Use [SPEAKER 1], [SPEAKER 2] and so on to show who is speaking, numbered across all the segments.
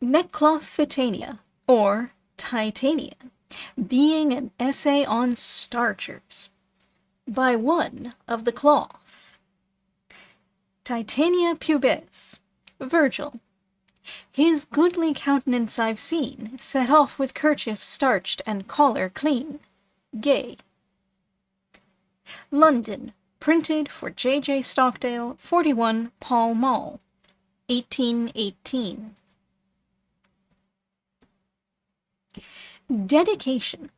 [SPEAKER 1] Neckclothitania, or Tietania, being an essay on starchers, by one of the cloth. Tietania pubes, Virgil. His goodly countenance I've seen, set off with kerchief starched and collar clean. Gay. London, printed for J. Stockdale, 41 Pall Mall, 1818. Dedication.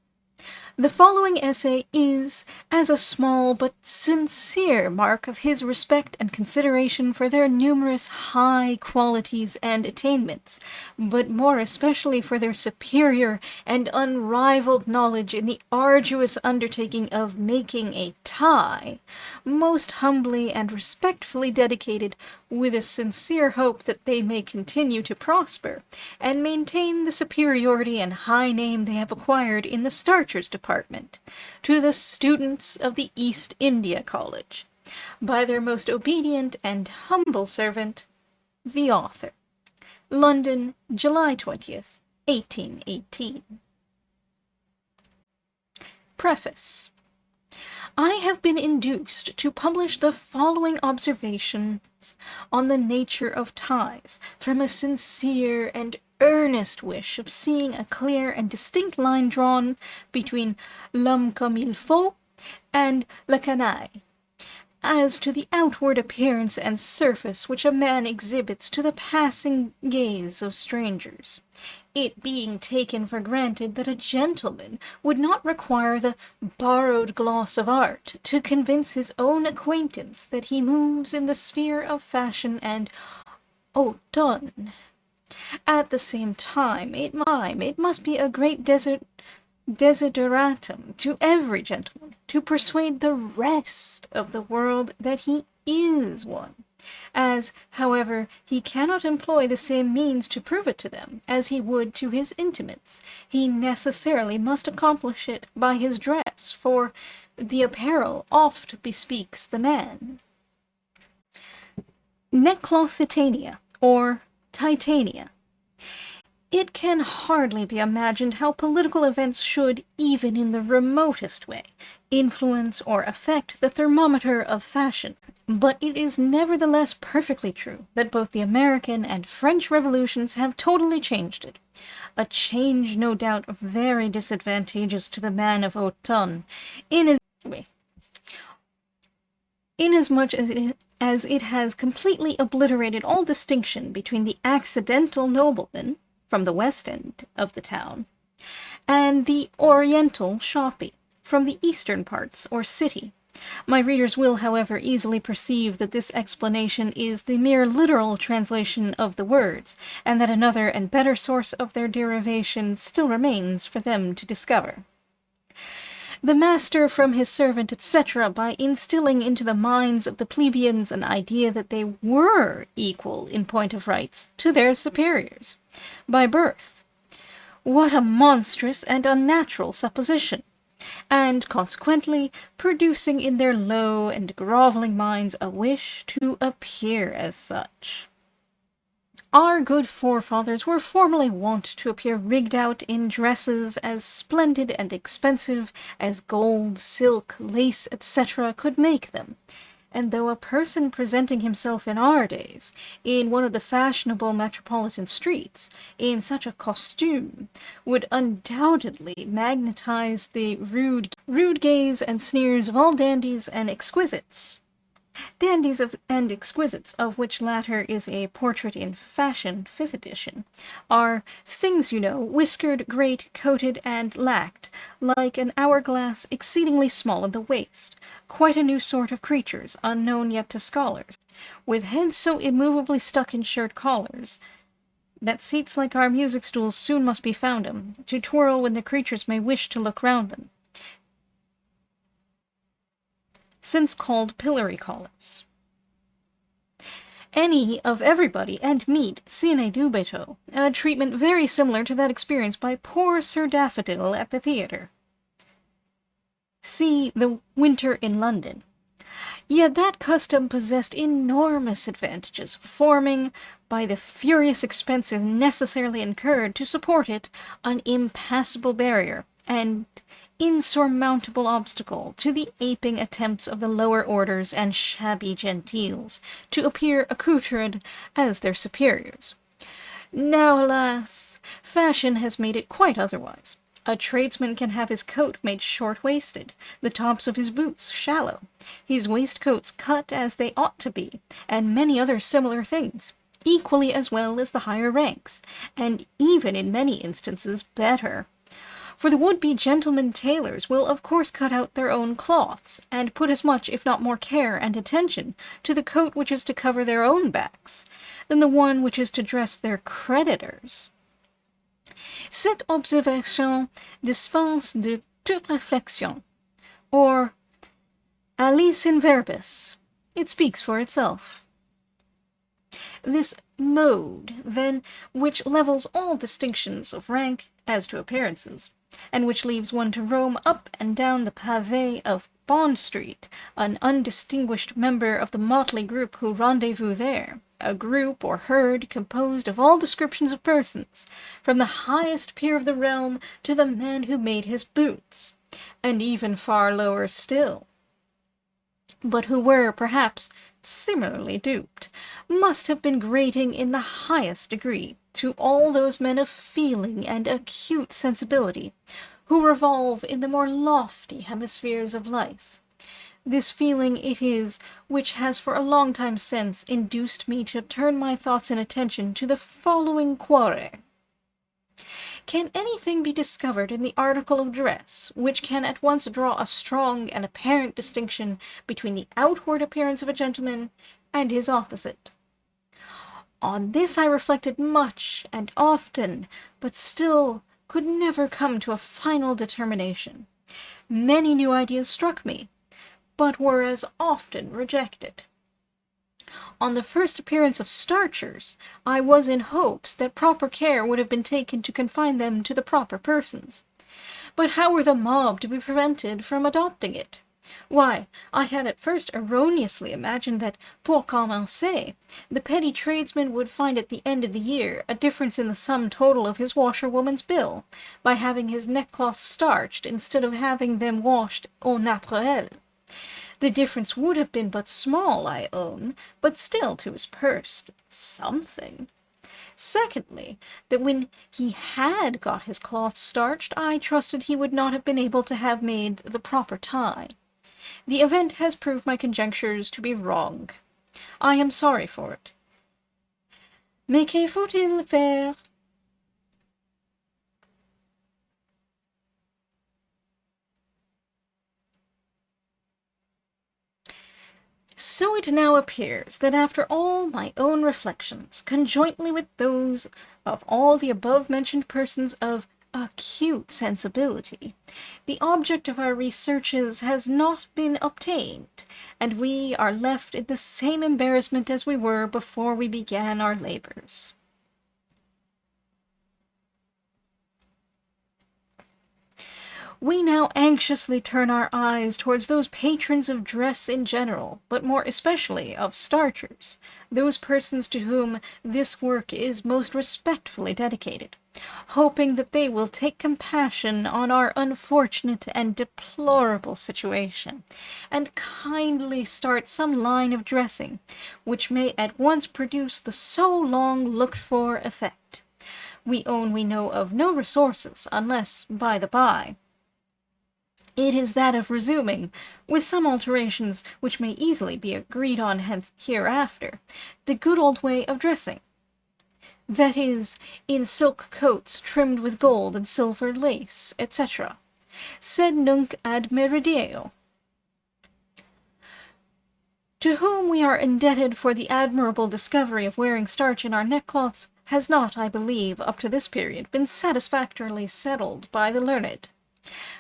[SPEAKER 1] The following essay is, as a small but sincere mark of his respect and consideration for their numerous high qualities and attainments, but more especially for their superior and unrivaled knowledge in the arduous undertaking of making a tie, most humbly and respectfully dedicated, with a sincere hope that they may continue to prosper, and maintain the superiority and high name they have acquired in the starchers department, to the students of the East India College, by their most obedient and humble servant, the author. London, July 20th, 1818. Preface. I have been induced to publish the following observations on the nature of ties from a sincere and earnest wish of seeing a clear and distinct line drawn between l'homme comme il faut and la canaille, as to the outward appearance and surface which a man exhibits to the passing gaze of strangers, it being taken for granted that a gentleman would not require the borrowed gloss of art to convince his own acquaintance that he moves in the sphere of fashion and haute ton. At the same time, it must be a great desideratum to every gentleman to persuade the rest of the world that he is one, as, however, he cannot employ the same means to prove it to them as he would to his intimates. He necessarily must accomplish it by his dress, for the apparel oft bespeaks the man. Neckclothitania, or Tietania. It can hardly be imagined how political events should, even in the remotest way, influence or affect the thermometer of fashion, but it is nevertheless perfectly true that both the American and French revolutions have totally changed it. A change, no doubt, very disadvantageous to the man of haute ton, inasmuch as it has completely obliterated all distinction between the accidental nobleman from the west end of the town, and the oriental shoppy from the eastern parts or city. My readers will, however, easily perceive that this explanation is the mere literal translation of the words, and that another and better source of their derivation still remains for them to discover. The master from his servant, etc., by instilling into the minds of the plebeians an idea that they were equal in point of rights to their superiors by birth. What a monstrous and unnatural supposition! And, consequently, producing in their low and grovelling minds a wish to appear as such. Our good forefathers were formerly wont to appear rigged out in dresses as splendid and expensive as gold, silk, lace, etc. could make them, and though a person presenting himself in our days, in one of the fashionable metropolitan streets, in such a costume, would undoubtedly magnetize the rude gaze and sneers of all dandies and exquisites, of which latter is a portrait in fashion, 5th edition, are things, you know, whiskered, great, coated, and lacked, like an hourglass, exceedingly small at the waist, quite a new sort of creatures, unknown yet to scholars, with heads so immovably stuck in shirt collars, that seats like our music stools soon must be found 'em, to twirl when the creatures may wish to look round them, since called pillory collars. Any of everybody, and meet, sine dubito, a treatment very similar to that experienced by poor Sir Daffodil at the theatre. See The Winter in London. Yet that custom possessed enormous advantages, forming, by the furious expenses necessarily incurred to support it, an impassable barrier, and insurmountable obstacle to the aping attempts of the lower orders and shabby gentiles to appear accoutred as their superiors. Now, alas, fashion has made it quite otherwise. A tradesman can have his coat made short-waisted, the tops of his boots shallow, his waistcoats cut as they ought to be, and many other similar things, equally as well as the higher ranks, and even in many instances better. For the would-be gentlemen tailors will of course cut out their own cloths, and put as much, if not more care and attention to the coat which is to cover their own backs, than the one which is to dress their creditors. Cette observation dispense de toute réflexion, or aliis in verbis. It speaks for itself. This mode, then, which levels all distinctions of rank as to appearances, and which leaves one to roam up and down the pavé of Bond Street, an undistinguished member of the motley group who rendezvous there, a group or herd composed of all descriptions of persons, from the highest peer of the realm to the man who made his boots, and even far lower still, but who were, perhaps, similarly duped, must have been grating in the highest degree to all those men of feeling and acute sensibility, who revolve in the more lofty hemispheres of life. This feeling it is which has for a long time since induced me to turn my thoughts and attention to the following query. Can anything be discovered in the article of dress which can at once draw a strong and apparent distinction between the outward appearance of a gentleman and his opposite? On this I reflected much and often, but still could never come to a final determination. Many new ideas struck me, but were as often rejected. On the first appearance of starchers, I was in hopes that proper care would have been taken to confine them to the proper persons. But how were the mob to be prevented from adopting it? Why, I had at first erroneously imagined that, pour commencer, the petty tradesman would find at the end of the year a difference in the sum total of his washerwoman's bill, by having his neckcloths starched instead of having them washed au naturel. The difference would have been but small, I own, but still to his purse something. Secondly, that when he had got his cloth starched, I trusted he would not have been able to have made the proper tie. The event has proved my conjectures to be wrong. I am sorry for it. Mais que faut-il faire? So it now appears that after all my own reflections, conjointly with those of all the above-mentioned persons of acute sensibility, the object of our researches has not been obtained, and we are left in the same embarrassment as we were before we began our labors. We now anxiously turn our eyes towards those patrons of dress in general, but more especially of starchers, those persons to whom this work is most respectfully dedicated, hoping that they will take compassion on our unfortunate and deplorable situation, and kindly start some line of dressing, which may at once produce the so long looked-for effect. We own we know of no resources, unless, by the by, it is that of resuming, with some alterations which may easily be agreed on hereafter, the good old way of dressing. That is, in silk coats trimmed with gold and silver lace, etc. Sed nunc ad meridiem. To whom we are indebted for the admirable discovery of wearing starch in our neckcloths has not, I believe, up to this period, been satisfactorily settled by the learned.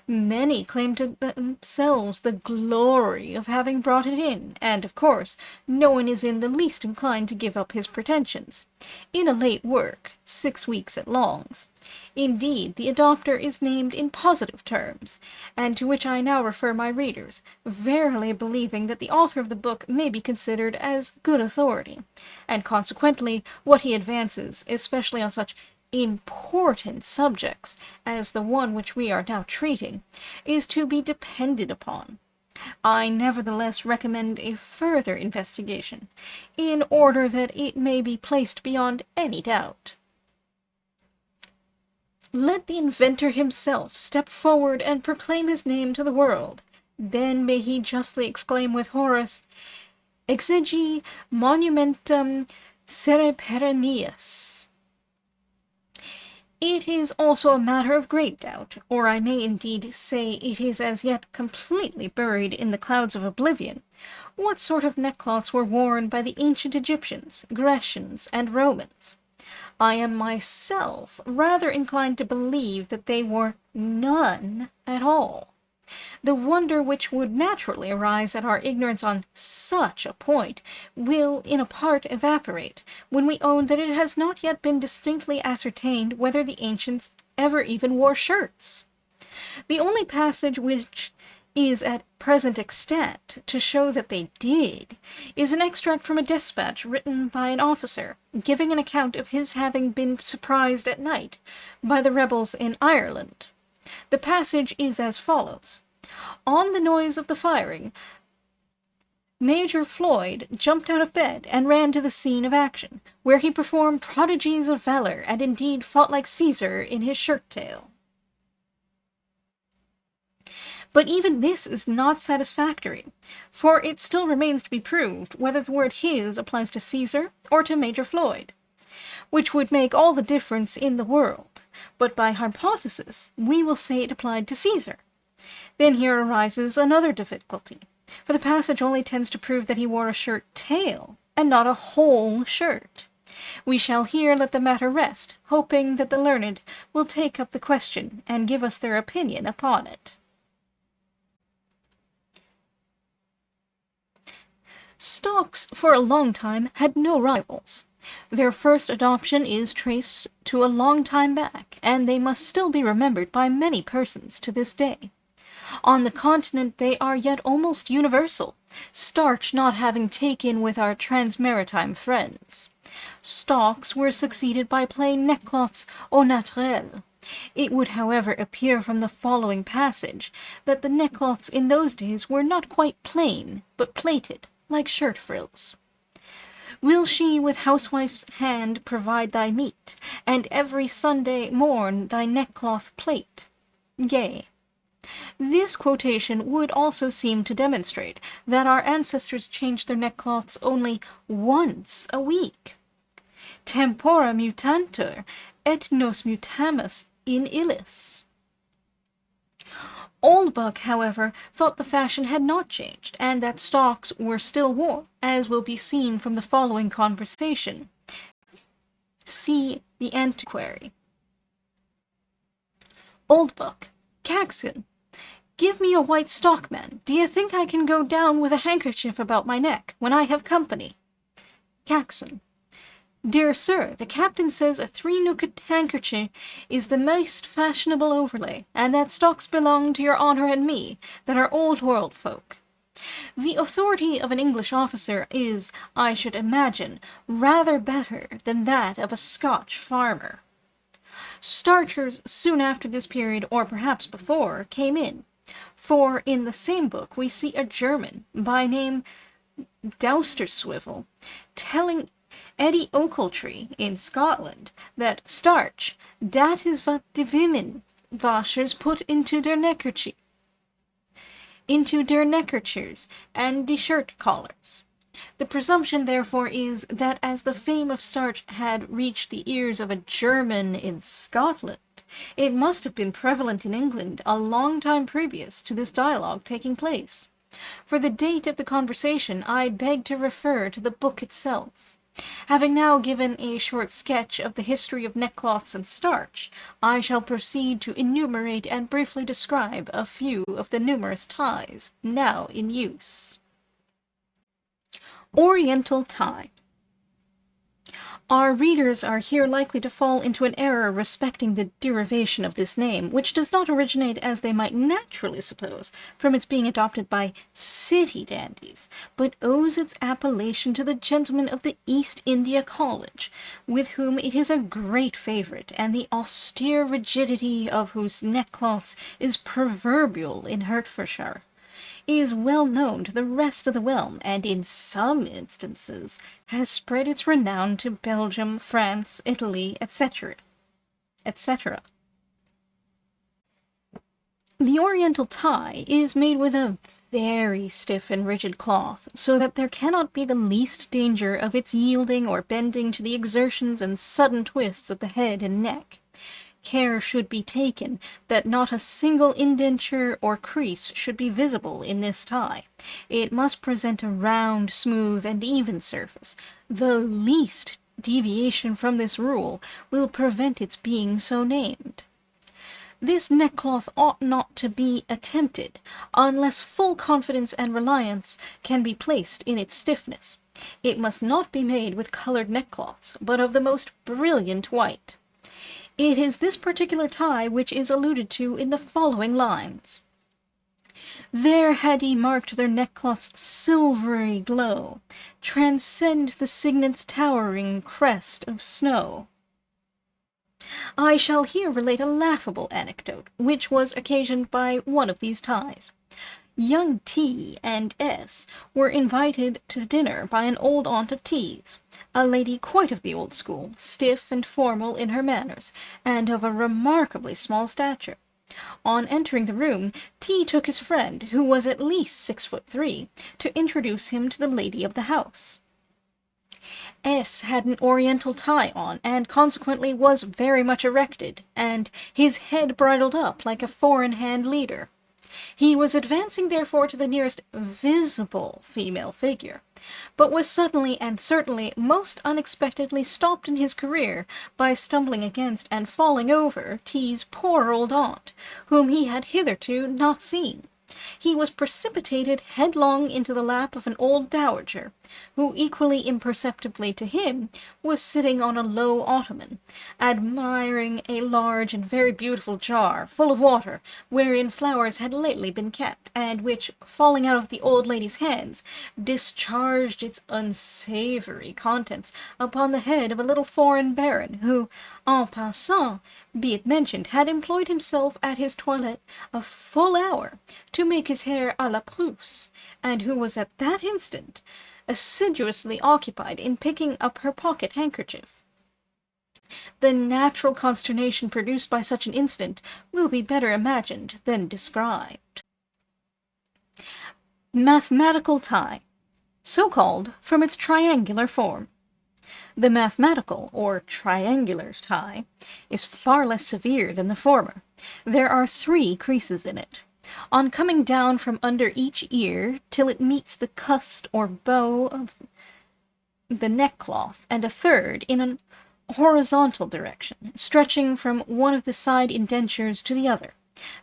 [SPEAKER 1] Many claim to themselves the glory of having brought it in, and, of course, no one is in the least inclined to give up his pretensions. In a late work, 6 weeks at Long's, indeed, the adopter is named in positive terms, and to which I now refer my readers, verily believing that the author of the book may be considered as good authority, and consequently what he advances, especially on such important subjects as the one which we are now treating, is to be depended upon. I nevertheless recommend a further investigation, in order that it may be placed beyond any doubt. Let the inventor himself step forward and proclaim his name to the world. Then may he justly exclaim with Horace, Exegi monumentum sere perennius. It is also a matter of great doubt, or I may indeed say it is as yet completely buried in the clouds of oblivion, what sort of neckcloths were worn by the ancient Egyptians, Grecians, and Romans. I am myself rather inclined to believe that they wore none at all. The wonder which would naturally arise at our ignorance on such a point will in a part evaporate, when we own that it has not yet been distinctly ascertained whether the ancients ever even wore shirts. The only passage which is at present extant to show that they did is an extract from a despatch written by an officer, giving an account of his having been surprised at night by the rebels in Ireland. The passage is as follows. On the noise of the firing, Major Floyd jumped out of bed and ran to the scene of action, where he performed prodigies of valor, and indeed fought like Caesar in his shirt-tail. But even this is not satisfactory, for it still remains to be proved whether the word his applies to Caesar or to Major Floyd, which would make all the difference in the world, but by hypothesis we will say it applied to Caesar. Then here arises another difficulty, for the passage only tends to prove that he wore a shirt-tail, and not a whole shirt. We shall here let the matter rest, hoping that the learned will take up the question and give us their opinion upon it. Stocks, for a long time, had no rivals. Their first adoption is traced to a long time back, and they must still be remembered by many persons to this day. On the continent they are yet almost universal, starch not having taken with our transmaritime friends. Stocks were succeeded by plain neckcloths au naturel. It would, however, appear from the following passage that the neckcloths in those days were not quite plain, but plaited, like shirt frills. Will she with housewife's hand provide thy meat, and every Sunday morn thy neckcloth plait? Yea. This quotation would also seem to demonstrate that our ancestors changed their neckcloths only once a week. Tempora mutantur, et nos mutamus in illis. Oldbuck, however, thought the fashion had not changed, and that stocks were still worn, as will be seen from the following conversation. See the Antiquary. Oldbuck. Caxton, give me a white stock, man. Do you think I can go down with a handkerchief about my neck when I have company? Caxton. Dear sir, the captain says a 3-nooked handkerchief is the most fashionable overlay, and that stocks belong to your honour and me, that are old world folk. The authority of an English officer is, I should imagine, rather better than that of a Scotch farmer. Starchers soon after this period, or perhaps before, came in, for in the same book we see a German, by name Dousterswivel, telling Eddie Ochiltree in Scotland that starch, dat is wat de women washers put into their neckerchiefs and the shirt collars. The presumption, therefore, is that as the fame of starch had reached the ears of a German in Scotland, it must have been prevalent in England a long time previous to this dialogue taking place. For the date of the conversation I beg to refer to the book itself. Having now given a short sketch of the history of neckcloths and starch, I shall proceed to enumerate and briefly describe a few of the numerous ties now in use. Oriental tie. Our readers are here likely to fall into an error respecting the derivation of this name, which does not originate, as they might naturally suppose, from its being adopted by city dandies, but owes its appellation to the gentlemen of the East India College, with whom it is a great favourite, and the austere rigidity of whose neckcloths is proverbial in Hertfordshire, is well known to the rest of the realm, and in some instances has spread its renown to Belgium, France, Italy, etc., etc. The Oriental tie is made with a very stiff and rigid cloth, so that there cannot be the least danger of its yielding or bending to the exertions and sudden twists of the head and neck. Care should be taken that not a single indenture or crease should be visible in this tie. It must present a round, smooth, and even surface. The least deviation from this rule will prevent its being so named. This neckcloth ought not to be attempted, unless full confidence and reliance can be placed in its stiffness. It must not be made with colored neckcloths, but of the most brilliant white. It is this particular tie which is alluded to in the following lines. There had he marked their neckcloth's silvery glow, transcend the cygnet's towering crest of snow. I shall here relate a laughable anecdote, which was occasioned by one of these ties. Young T and S were invited to dinner by an old aunt of T's, a lady quite of the old school, stiff and formal in her manners, and of a remarkably small stature. On entering the room, T took his friend, who was at least 6'3", to introduce him to the lady of the house. S had an Oriental tie on, and consequently was very much erected, and his head bridled up like a four-in-hand leader. He was advancing therefore to the nearest visible female figure, but was suddenly and certainly most unexpectedly stopped in his career by stumbling against and falling over T's poor old aunt, whom he had hitherto not seen. He was precipitated headlong into the lap of an old dowager, who equally imperceptibly to him was sitting on a low ottoman, admiring a large and very beautiful jar full of water, wherein flowers had lately been kept, and which, falling out of the old lady's hands, discharged its unsavoury contents upon the head of a little foreign baron, who, en passant, be it mentioned, had employed himself at his toilette a full hour to make his hair à la Prusse, and who was at that instant assiduously occupied in picking up her pocket handkerchief. The natural consternation produced by such an incident will be better imagined than described. Mathematical tie, so called from its triangular form. The mathematical, or triangular tie, is far less severe than the former. There are 3 creases in it. On coming down from under each ear till it meets the cust or bow of the neckcloth, and a third in an horizontal direction, stretching from one of the side indentures to the other.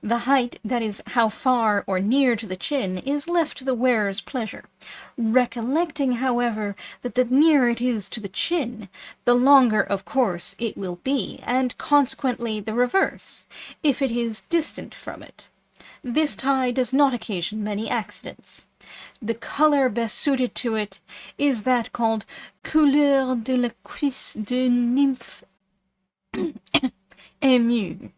[SPEAKER 1] The height, that is, how far or near to the chin, is left to the wearer's pleasure, recollecting, however, that the nearer it is to the chin, the longer, of course, it will be, and consequently the reverse, if it is distant from it. This tie does not occasion many accidents. The colour best suited to it is that called couleur de la cuisse de nymphe émue.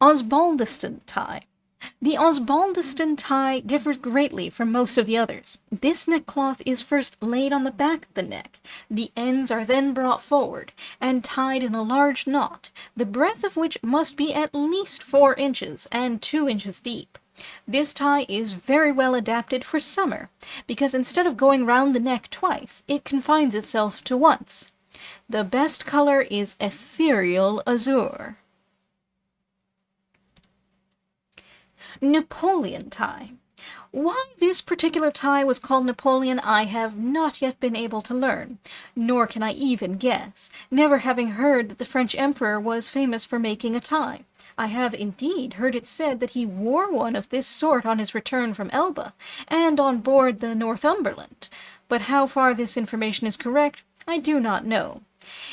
[SPEAKER 1] Osbaldiston tie. The Osbaldiston tie differs greatly from most of the others. This neckcloth is first laid on the back of the neck, the ends are then brought forward, and tied in a large knot, the breadth of which must be at least 4 inches, and 2 inches deep. This tie is very well adapted for summer, because instead of going round the neck twice, it confines itself to once. The best colour is ethereal azure. Napoleon tie. Why this particular tie was called Napoleon I have not yet been able to learn, nor can I even guess, never having heard that the French Emperor was famous for making a tie. I have indeed heard it said that he wore one of this sort on his return from Elba, and on board the Northumberland, but how far this information is correct, I do not know.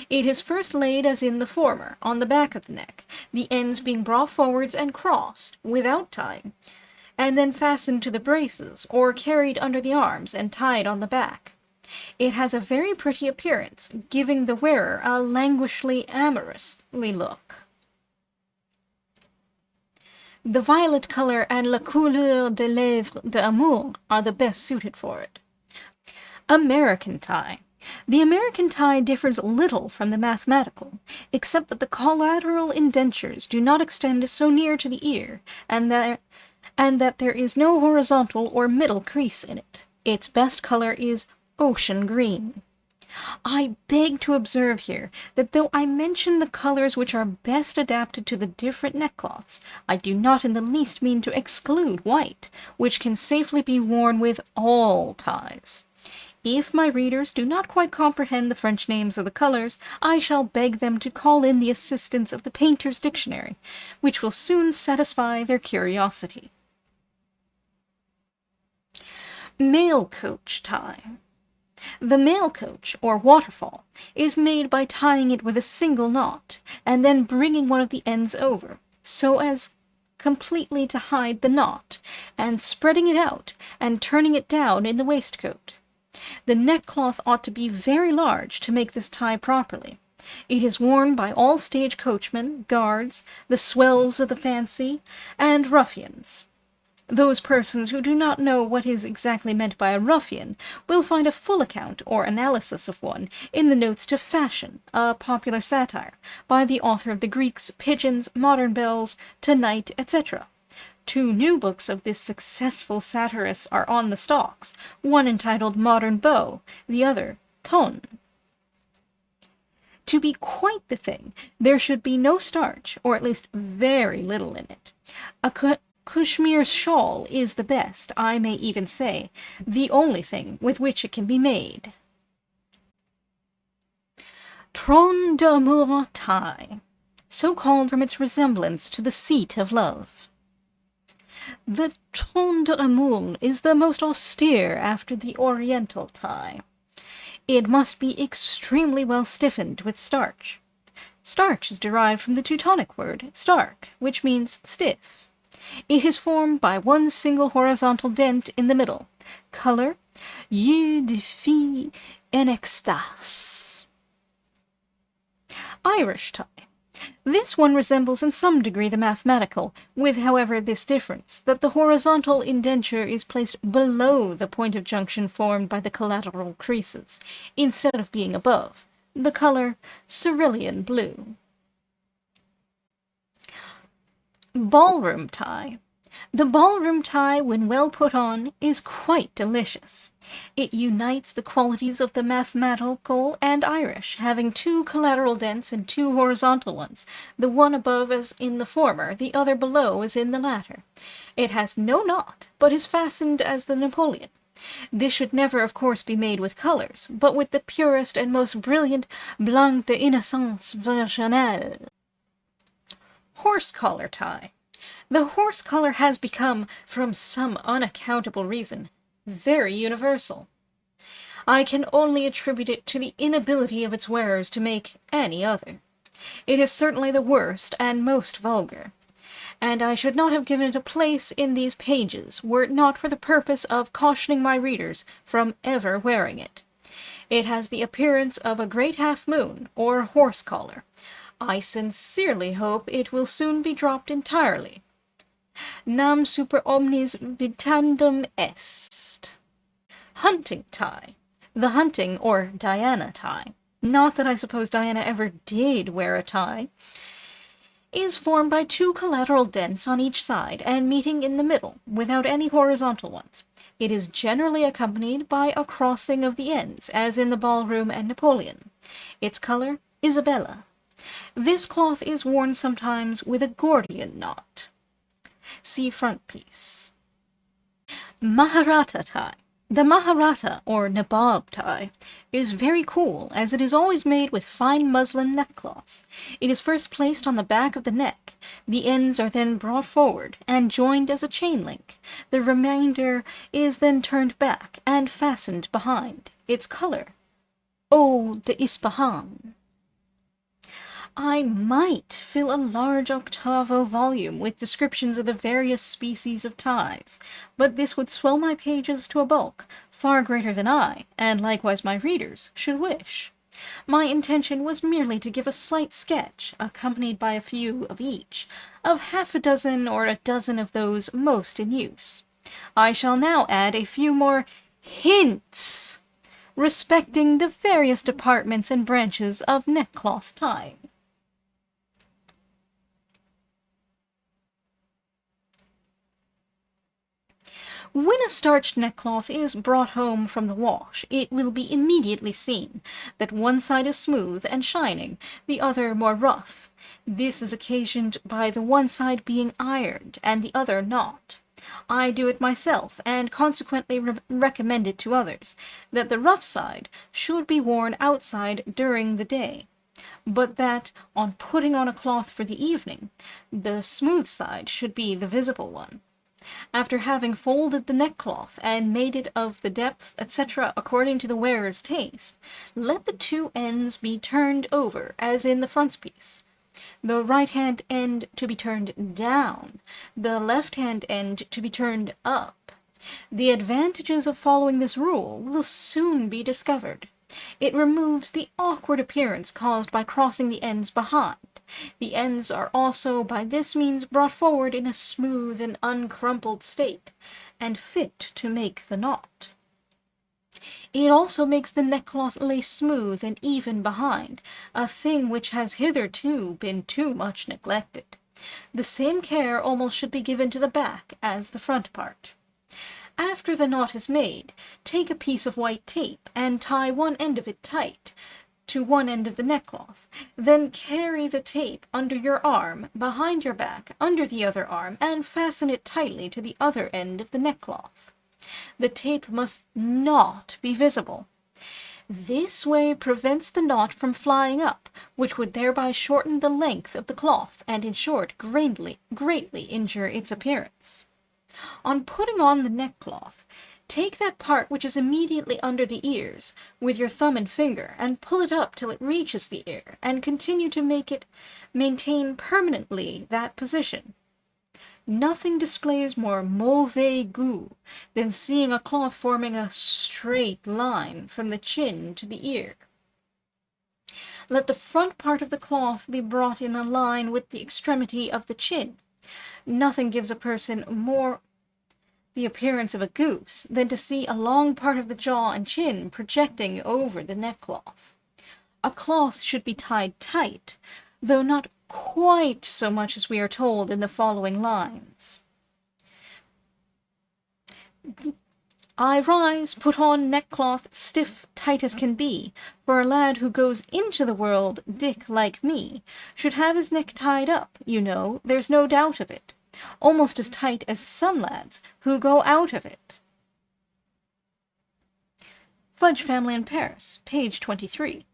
[SPEAKER 1] It is first laid as in the former, on the back of the neck, the ends being brought forwards and crossed, without tying, and then fastened to the braces, or carried under the arms and tied on the back. It has a very pretty appearance, giving the wearer a languishingly amorously look. The violet color and la couleur des lèvres d'amour are the best suited for it. American tie. The American tie differs little from the mathematical, except that the collateral indentures do not extend so near to the ear, and that there is no horizontal or middle crease in it. Its best color is ocean green. I beg to observe here that though I mention the colors which are best adapted to the different neckcloths, I do not in the least mean to exclude white, which can safely be worn with all ties. If my readers do not quite comprehend the French names of the colors, I shall beg them to call in the assistance of the Painter's Dictionary, which will soon satisfy their curiosity. Mail coach tie. The mail coach, or waterfall, is made by tying it with a single knot, and then bringing one of the ends over, so as completely to hide the knot, and spreading it out, and turning it down in the waistcoat. The neckcloth ought to be very large to make this tie properly. It is worn by all stage coachmen, guards, the swells of the fancy, and ruffians. Those persons who do not know what is exactly meant by a ruffian will find a full account or analysis of one in the notes to Fashion, a popular satire, by the author of the Greeks, Pigeons, Modern Belles, To-Night, etc. 2 new books of this successful satirist are on the stocks, one entitled Modern Beau, the other Ton. To be quite the thing, there should be no starch, or at least very little in it. A Kashmir shawl is the best, I may even say, the only thing with which it can be made. Trône d'amour tie, so called from its resemblance to the seat of love. The trône d'amour is the most austere after the oriental tie. It must be extremely well stiffened with starch. Starch is derived from the Teutonic word stark, which means stiff. It is formed by one single horizontal dent in the middle. Color, yeux de fille en extase. Irish tie. This one resembles in some degree the mathematical, with, however, this difference, that the horizontal indenture is placed below the point of junction formed by the collateral creases, instead of being above. The color, cerulean blue. Ballroom tie. The ballroom tie, when well put on, is quite delicious. It unites the qualities of the mathematical and Irish, having 2 collateral dents and 2 horizontal ones, the one above as in the former, the other below as in the latter. It has no knot, but is fastened as the Napoleon. This should never, of course, be made with colors, but with the purest and most brilliant blanc de innocence virginale. Horse collar tie. The horse collar has become, from some unaccountable reason, very universal. I can only attribute it to the inability of its wearers to make any other. It is certainly the worst and most vulgar, and I should not have given it a place in these pages were it not for the purpose of cautioning my readers from ever wearing it. It has the appearance of a great half-moon, or horse collar. I sincerely hope it will soon be dropped entirely. Nam super omnis vitandum est. Hunting tie. The hunting, or Diana tie, not that I suppose Diana ever did wear a tie, is formed by 2 collateral dents on each side, and meeting in the middle, without any horizontal ones. It is generally accompanied by a crossing of the ends, as in the ballroom and Napoleon. Its color, Isabella. This cloth is worn sometimes with a Gordian knot. See frontispiece. Maharata tie. The Maharata, or Nabob tie, is very cool, as it is always made with fine muslin neckcloths. It is first placed on the back of the neck. The ends are then brought forward and joined as a chain link. The remainder is then turned back and fastened behind. Its color, eau d'Ispahan. I might fill a large octavo volume with descriptions of the various species of ties, but this would swell my pages to a bulk far greater than I, and likewise my readers, should wish. My intention was merely to give a slight sketch, accompanied by a few of each, of half a dozen or a dozen of those most in use. I shall now add a few more hints respecting the various departments and branches of neckcloth tying. When a starched neckcloth is brought home from the wash, it will be immediately seen that one side is smooth and shining, the other more rough. This is occasioned by the one side being ironed and the other not. I do it myself, and consequently recommend it to others, that the rough side should be worn outside during the day, but that, on putting on a cloth for the evening, the smooth side should be the visible one. After having folded the neckcloth and made it of the depth, etc., according to the wearer's taste, let the two ends be turned over, as in the frontispiece. The right-hand end to be turned down, the left-hand end to be turned up. The advantages of following this rule will soon be discovered. It removes the awkward appearance caused by crossing the ends behind. The ends are also by this means brought forward in a smooth and uncrumpled state, and fit to make the knot. It also makes the neckcloth lay smooth and even behind, a thing which has hitherto been too much neglected. The same care almost should be given to the back as the front part. After the knot is made, take a piece of white tape and tie one end of it tight to one end of the neckcloth. Then carry the tape under your arm, behind your back, under the other arm, and fasten it tightly to the other end of the neckcloth. The tape must not be visible. This way prevents the knot from flying up, which would thereby shorten the length of the cloth, and in short greatly injure its appearance. On putting on the neckcloth, take that part which is immediately under the ears with your thumb and finger, and pull it up till it reaches the ear, and continue to make it maintain permanently that position. Nothing displays more mauvais goût than seeing a cloth forming a straight line from the chin to the ear. Let the front part of the cloth be brought in a line with the extremity of the chin. Nothing gives a person more the appearance of a goose than to see a long part of the jaw and chin projecting over the neckcloth. A cloth should be tied tight, though not quite so much as we are told in the following lines. I rise, put on neckcloth, stiff, tight as can be, for a lad who goes into the world, Dick, like me, should have his neck tied up, you know, there's no doubt of it, almost as tight as some lads who go out of it. Fudge Family in Paris, page 23.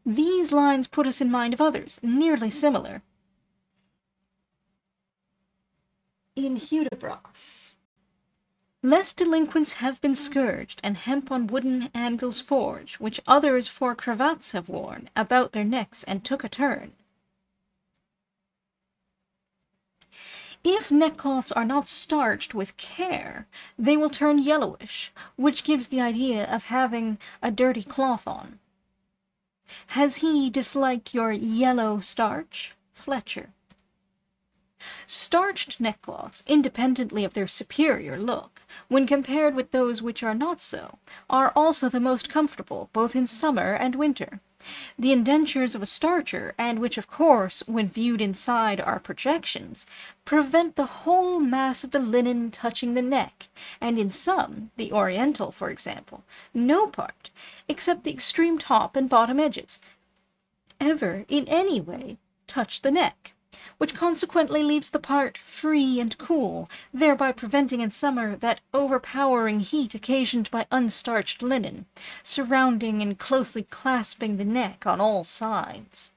[SPEAKER 1] These lines put us in mind of others, nearly similar. In Hudibras. Lest delinquents have been scourged, and hemp on wooden anvils forged, which others for cravats have worn about their necks and took a turn. If neckcloths are not starched with care, they will turn yellowish, which gives the idea of having a dirty cloth on. Has he disliked your yellow starch? Fletcher. Starched neckcloths, independently of their superior look, when compared with those which are not so, are also the most comfortable, both in summer and winter. The indentures of a starcher, and which of course, when viewed inside, are projections, prevent the whole mass of the linen touching the neck, and in some, the Oriental, for example, no part, except the extreme top and bottom edges, ever, in any way, touch the neck. which consequently leaves the part free and cool, thereby preventing in summer that overpowering heat occasioned by unstarched linen, surrounding and closely clasping the neck on all sides.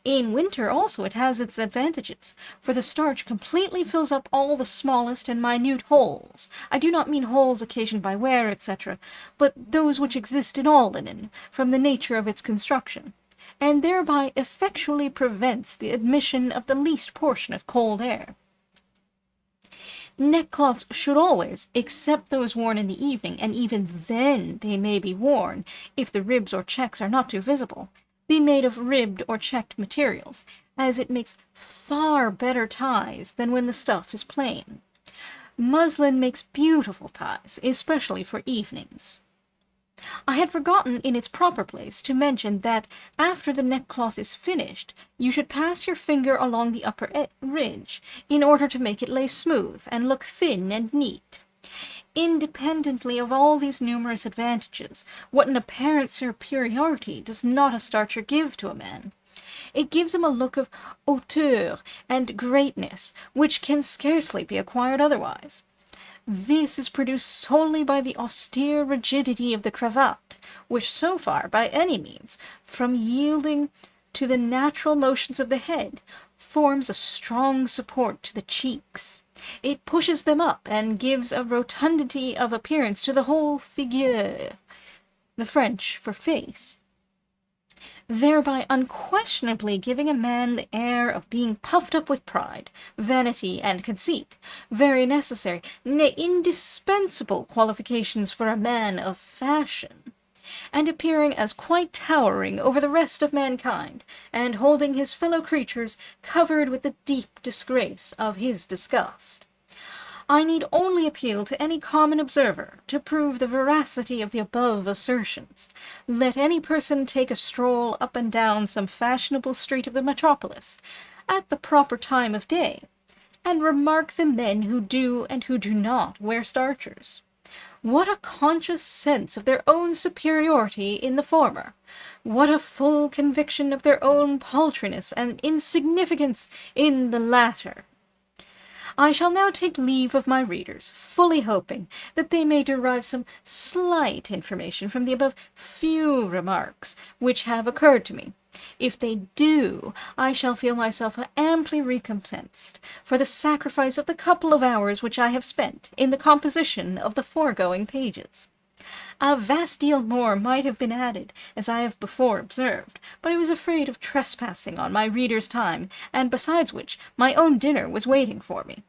[SPEAKER 1] In winter also it has its advantages, for the starch completely fills up all the smallest and minute holes. I do not mean holes occasioned by wear, etc., but those which exist in all linen, from the nature of its construction, and thereby effectually prevents the admission of the least portion of cold air. Neckcloths should always, except those worn in the evening, and even then they may be worn, if the ribs or checks are not too visible, be made of ribbed or checked materials, as it makes far better ties than when the stuff is plain. Muslin makes beautiful ties, especially for evenings. I had forgotten in its proper place to mention that after the neckcloth is finished, you should pass your finger along the upper ridge, in order to make it lay smooth and look thin and neat. Independently of all these numerous advantages, what an apparent superiority does not a starcher give to a man? It gives him a look of hauteur and greatness, which can scarcely be acquired otherwise. This is produced solely by the austere rigidity of the cravat, which so far, by any means, from yielding to the natural motions of the head, forms a strong support to the cheeks. It pushes them up, and gives a rotundity of appearance to the whole figure, the French for face, thereby unquestionably giving a man the air of being puffed up with pride, vanity, and conceit, very necessary, nay, indispensable qualifications for a man of fashion, and appearing as quite towering over the rest of mankind, and holding his fellow creatures covered with the deep disgrace of his disgust. I need only appeal to any common observer to prove the veracity of the above assertions. Let any person take a stroll up and down some fashionable street of the metropolis, at the proper time of day, and remark the men who do and who do not wear starchers. What a conscious sense of their own superiority in the former! What a full conviction of their own paltriness and insignificance in the latter! I shall now take leave of my readers, fully hoping that they may derive some slight information from the above few remarks which have occurred to me. If they do, I shall feel myself amply recompensed for the sacrifice of the couple of hours which I have spent in the composition of the foregoing pages. A vast deal more might have been added, as I have before observed, but I was afraid of trespassing on my reader's time, and besides which, my own dinner was waiting for me.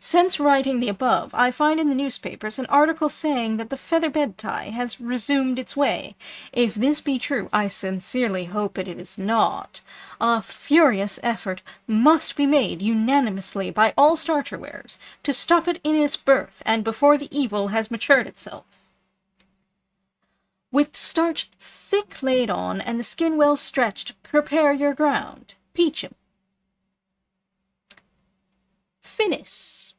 [SPEAKER 1] Since writing the above, I find in the newspapers an article saying that the feather bed tie has resumed its way. If this be true, I sincerely hope it is not. A furious effort must be made unanimously by all starcher wearers to stop it in its birth and before the evil has matured itself. With starch thick laid on and the skin well stretched, prepare your ground. Peach 'em. Finis.